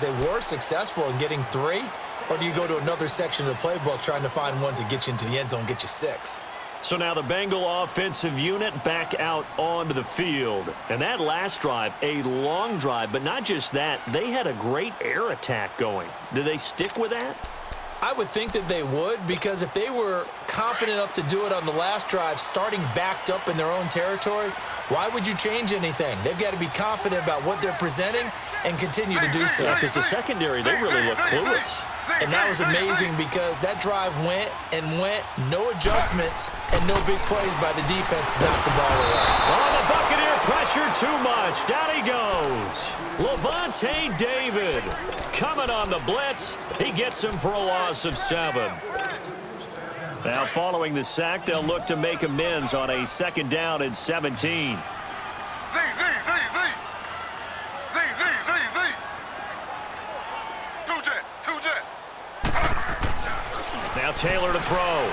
They were successful in getting 3, or do you go to another section of the playbook trying to find ones that get you into the end zone, get you 6? So now the Bengal offensive unit back out onto the field. And that last drive, a long drive, but not just that, they had a great air attack going. Do they stick with that? I would think that they would, because if they were confident enough to do it on the last drive, starting backed up in their own territory, why would you change anything? They've got to be confident about what they're presenting and continue to do so. Yeah, because the secondary, they really look clueless. And that was amazing because that drive went and went, no adjustments, and no big plays by the defense to knock the ball away. Oh, the Buccaneer pressure too much. Down he goes. Lavonte David coming on the blitz. He gets him for a loss of 7. Now following the sack, they'll look to make amends on a 2nd down and 17. Now Taylor to throw.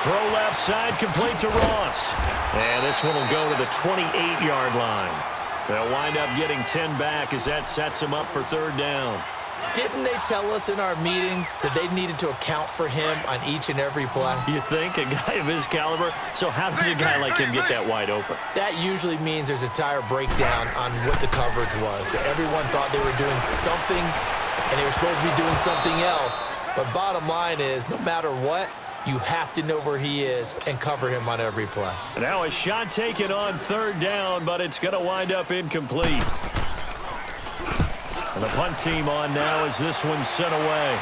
Throw left side, complete to Ross. And this one will go to the 28-yard line. They'll wind up getting 10 back as that sets him up for 3rd down. Didn't they tell us in our meetings that they needed to account for him on each and every play? You think? A guy of his caliber? So how does a guy like him get that wide open? That usually means there's a tire breakdown on what the coverage was. That everyone thought they were doing something, and they were supposed to be doing something else. But bottom line is, no matter what, you have to know where he is and cover him on every play. Now a shot taken on 3rd down, but it's going to wind up incomplete. And the punt team on now as this one's sent away.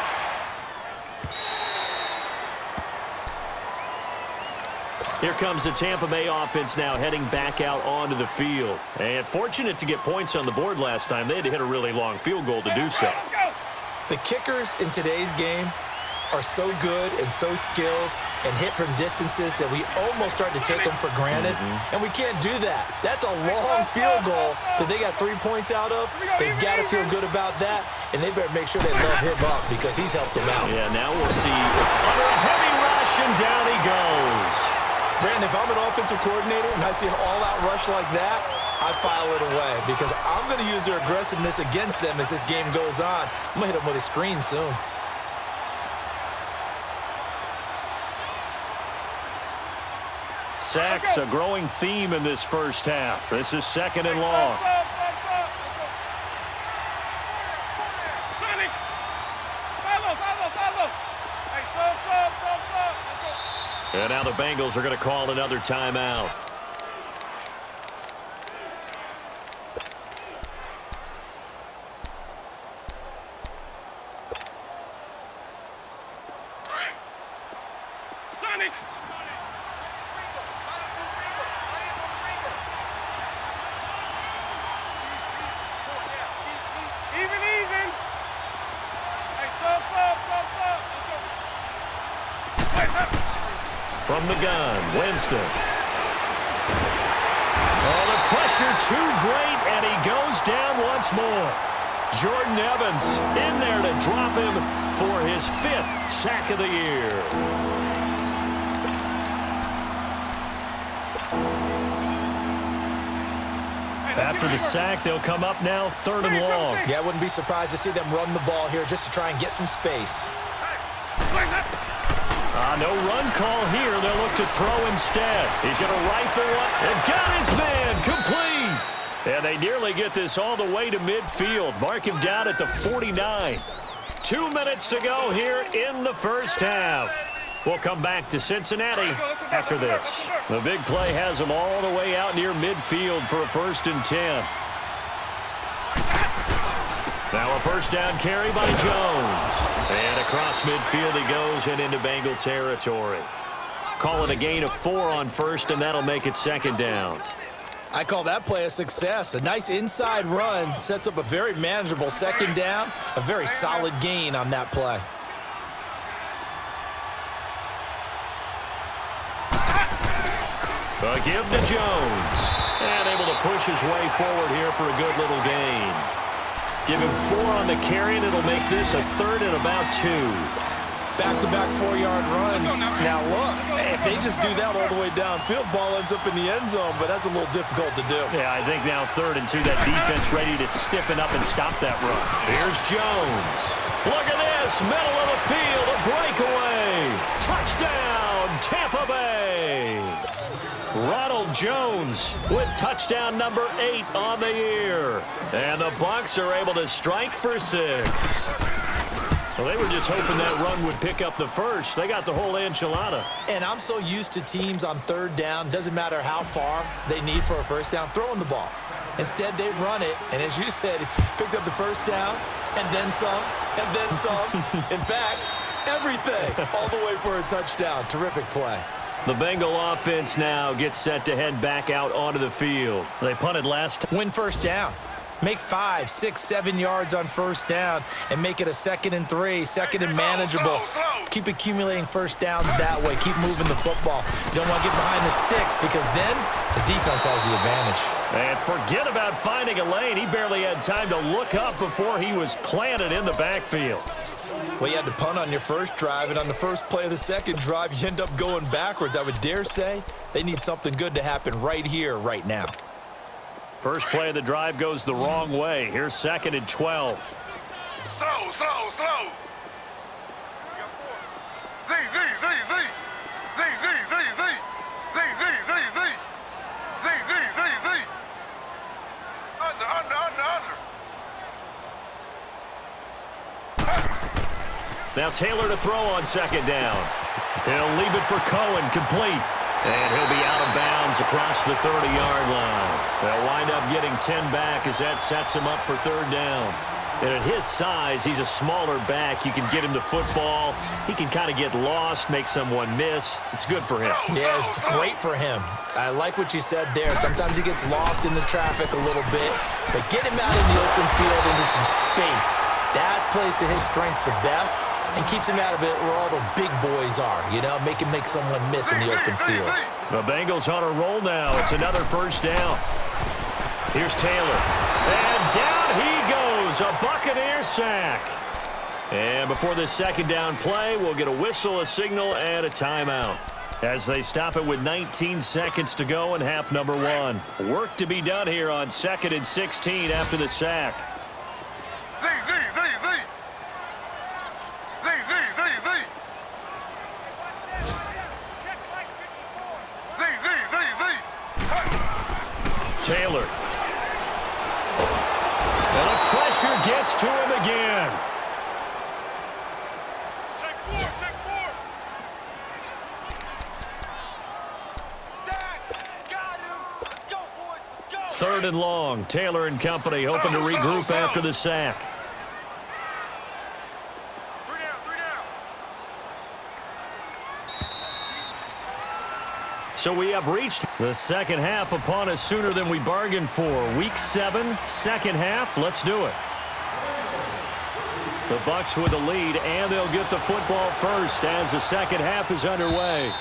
Here comes the Tampa Bay offense now heading back out onto the field. And fortunate to get points on the board last time. They had to hit a really long field goal to do so. The kickers in today's game are so good and so skilled and hit from distances that we almost start to take them for granted, and we can't do that. That's a long field goal that they got 3 points out of. They've got to feel good about that, and they better make sure they love him up because he's helped them out. Yeah, now we'll see under a heavy rush, and down he goes. Brandon, if I'm an offensive coordinator and I see an all-out rush like that, I file it away because I'm going to use their aggressiveness against them as this game goes on. I'm going to hit them with a screen soon. Sacks, a growing theme in this first half. This is 2nd and long. And now the Bengals are going to call another timeout. From the gun, Winston. Oh, the pressure too great, and he goes down once more. Jordan Evans in there to drop him for his 5th sack of the year. After the sack, they'll come up now 3rd and long. Yeah, I wouldn't be surprised to see them run the ball here just to try and get some space. No run call here. They'll look to throw instead. He's going to rifle one and got his man complete. And they nearly get this all the way to midfield. Mark him down at the 49. 2 minutes to go here in the first half. We'll come back to Cincinnati after this. The big play has them all the way out near midfield for a 1st and 10. Now a 1st down carry by Jones. And across midfield he goes and into Bengal territory. Call it a gain of 4 on 1st, and that'll make it 2nd down. I call that play a success. A nice inside run sets up a very manageable 2nd down. A very solid gain on that play. A give to Jones. And able to push his way forward here for a good little gain. Give him 4 on the carry, and it'll make this a 3rd and about 2. back-to-back 4-yard runs. Now, look, if they just do that all the way downfield, ball ends up in the end zone, but that's a little difficult to do. Yeah, I think now 3rd and 2, that defense ready to stiffen up and stop that run. Here's Jones. Look at this, middle of the field, a breakaway. Touchdown, Tampa Bay. Ronald Jones with touchdown number 8 on the year. And the Bucs are able to strike for 6. Well, they were just hoping that run would pick up the first. They got the whole enchilada. And I'm so used to teams on 3rd down, doesn't matter how far they need for a first down, throwing the ball. Instead, they run it, and as you said, picked up the first down, and then some, and then some. In fact, everything, all the way for a touchdown. Terrific play. The Bengal offense now gets set to head back out onto the field. They punted last time. Win first down. Make 5, 6, 7 yards on first down and make it a 2nd and 3, 2nd and manageable. Keep accumulating first downs that way. Keep moving the football. You don't want to get behind the sticks because then the defense has the advantage. And forget about finding a lane. He barely had time to look up before he was planted in the backfield. Well, you had to punt on your first drive, and on the first play of the second drive, you end up going backwards. I would dare say they need something good to happen right here, right now. First play of the drive goes the wrong way. Here's 2nd and 12. Slow. Z. Under. Now Taylor to throw on 2nd down. He'll leave it for Cohen, complete. And he'll be out of bounds across the 30-yard line. They'll wind up getting 10 back as that sets him up for 3rd down. And at his size, he's a smaller back. You can get him to football. He can kind of get lost, make someone miss. It's good for him. Yeah, it's great for him. I like what you said there. Sometimes he gets lost in the traffic a little bit, but get him out in the open field into some space. That plays to his strengths the best and keeps him out of it where all the big boys are, you know, make someone miss in the open field. The Bengals on a roll now. It's another first down. Here's Taylor. And down he goes. A Buccaneer sack. And before this 2nd down play, we'll get a whistle, a signal, and a timeout as they stop it with 19 seconds to go in half number 1. Work to be done here on 2nd and 16 after the sack. Taylor. And the pressure gets to him again. Take 4. Sack. Got him. Let's go, boys. Let's go. 3rd and long. Taylor and company hoping to regroup after the sack. 3 down. So we have reached the second half upon us sooner than we bargained for. Week 7, second half. Let's do it. The Bucs with the lead, and they'll get the football first as the second half is underway.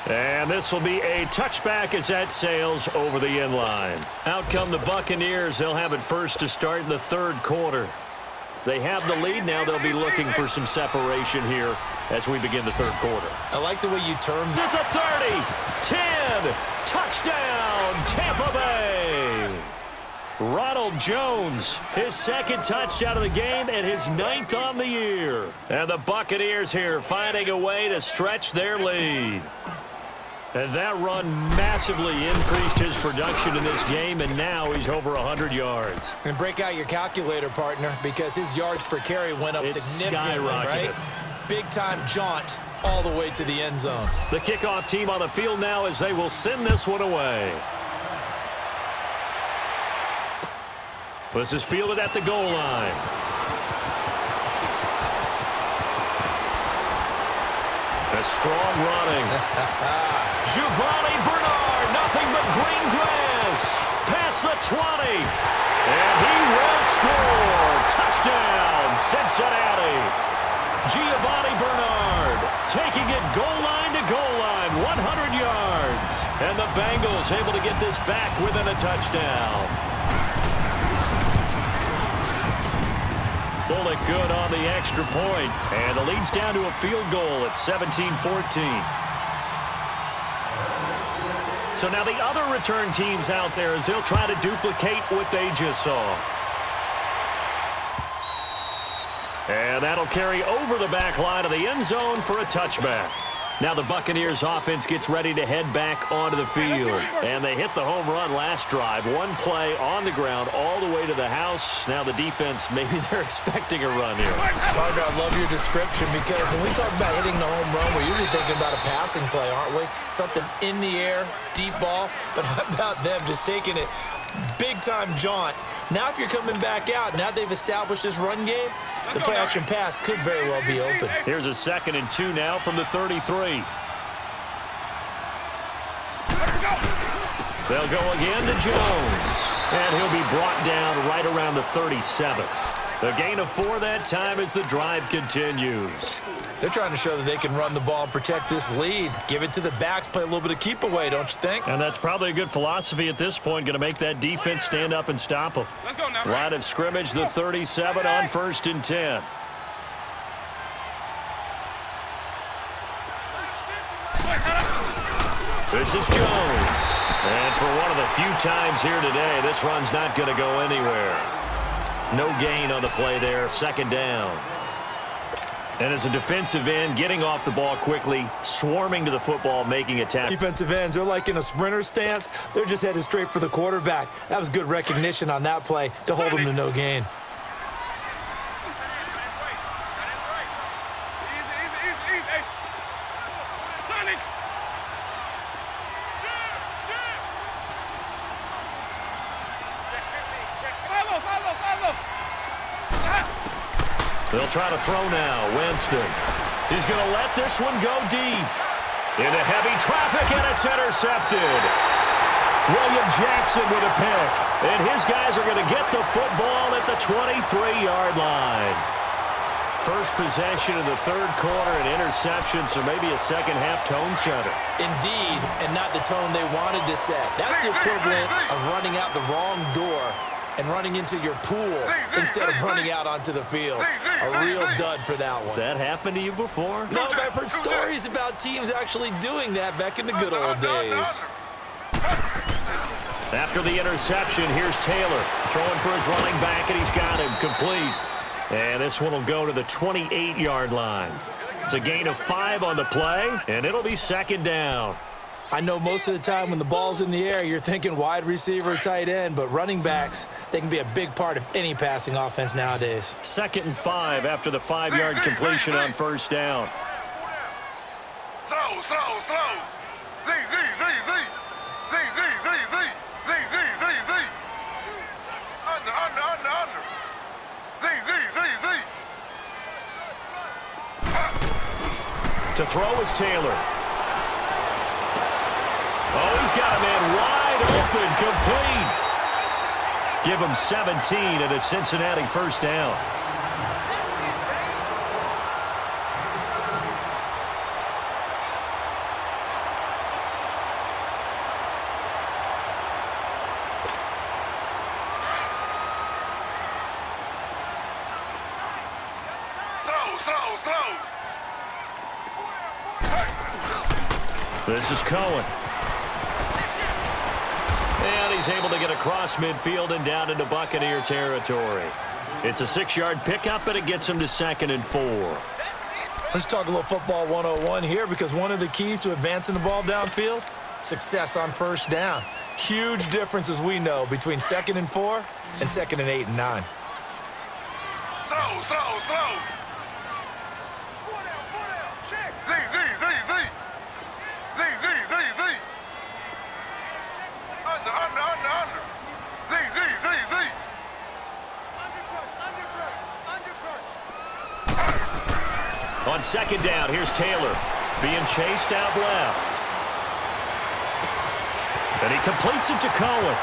And this will be a touchback as that sails over the end line. Out come the Buccaneers. They'll have it first to start in the 3rd quarter. They have the lead. Now they'll be looking for some separation here as we begin the 3rd quarter. I like the way you termed it. At the 30, 10, touchdown, Tampa Bay. Ronald Jones, his 2nd touchdown of the game and his 9th on the year. And the Buccaneers here finding a way to stretch their lead. And that run massively increased his production in this game, and now he's over 100 yards. And break out your calculator, partner, because his yards per carry went up significantly, right? Big-time jaunt all the way to the end zone. The kickoff team on the field now as they will send this one away. This is fielded at the goal line. A strong running. Giovanni Bernard, nothing but green grass. Past the 20. And he will score. Touchdown, Cincinnati. Giovanni Bernard taking it goal line to goal line, 100 yards. And the Bengals able to get this back within a touchdown. Pulled it good on the extra point, and the lead's down to a field goal at 17-14. So now the other return teams out there as they'll try to duplicate what they just saw. And that'll carry over the back line of the end zone for a touchback. Now the Buccaneers offense gets ready to head back onto the field. And they hit the home run last drive. One play on the ground all the way to the house. Now the defense, maybe they're expecting a run here. Carter, I love your description because when we talk about hitting the home run, we're usually thinking about a passing play, aren't we? Something in the air, deep ball. But how about them just taking it big-time jaunt? Now if you're coming back out, now they've established this run game, the play-action pass could very well be open. Here's a 2nd and 2 now from the 33. They'll go again to Jones. And he'll be brought down right around the 37. The gain of 4 that time as the drive continues. They're trying to show that they can run the ball and protect this lead. Give it to the backs, play a little bit of keep away, don't you think? And that's probably a good philosophy at this point, going to make that defense stand up and stop them. Let's go now. Line of scrimmage, the 37 on 1st and 10. This is Jones. And for one of the few times here today, this run's not going to go anywhere. No gain on the play there, 2nd down. And as a defensive end, getting off the ball quickly, swarming to the football, making a tackle. Defensive ends, they're like in a sprinter stance. They're just headed straight for the quarterback. That was good recognition on that play to hold them to no gain. They'll try to throw now. Winston. He's going to let this one go deep. Into heavy traffic, and it's intercepted. William Jackson with a pick. And his guys are going to get the football at the 23-yard line. First possession of the 3rd quarter, an interception, so maybe a second-half tone setter. Indeed, and not the tone they wanted to set. That's the equivalent of running out the wrong door and running into your pool instead of running out onto the field. A real dud for that one. Has that happened to you before? No, but I've heard stories about teams actually doing that back in the good old days. After the interception, here's Taylor throwing for his running back, and he's got him complete. And this one will go to the 28-yard line. It's a gain of 5 on the play, and it'll be 2nd down. I know most of the time when the ball's in the air, you're thinking wide receiver, tight end, but running backs, they can be a big part of any passing offense nowadays. 2nd and 5 after the 5-yard completion on 1st down. Slow. Z. Under. Z. To throw is Taylor. Oh, he's got a man wide open, complete. Give him 17 and a Cincinnati 1st down. Slow. This is Cohen. And he's able to get across midfield and down into Buccaneer territory. It's a 6-yard pickup, but it gets him to 2nd and 4. Let's talk a little football 101 here because one of the keys to advancing the ball downfield, success on 1st down. Huge difference, as we know, between 2nd and 4 and 2nd and 8 and 9. Slow. Check. Z. Under. Z. On 2nd down, here's Taylor being chased out left. And he completes it to Cohen.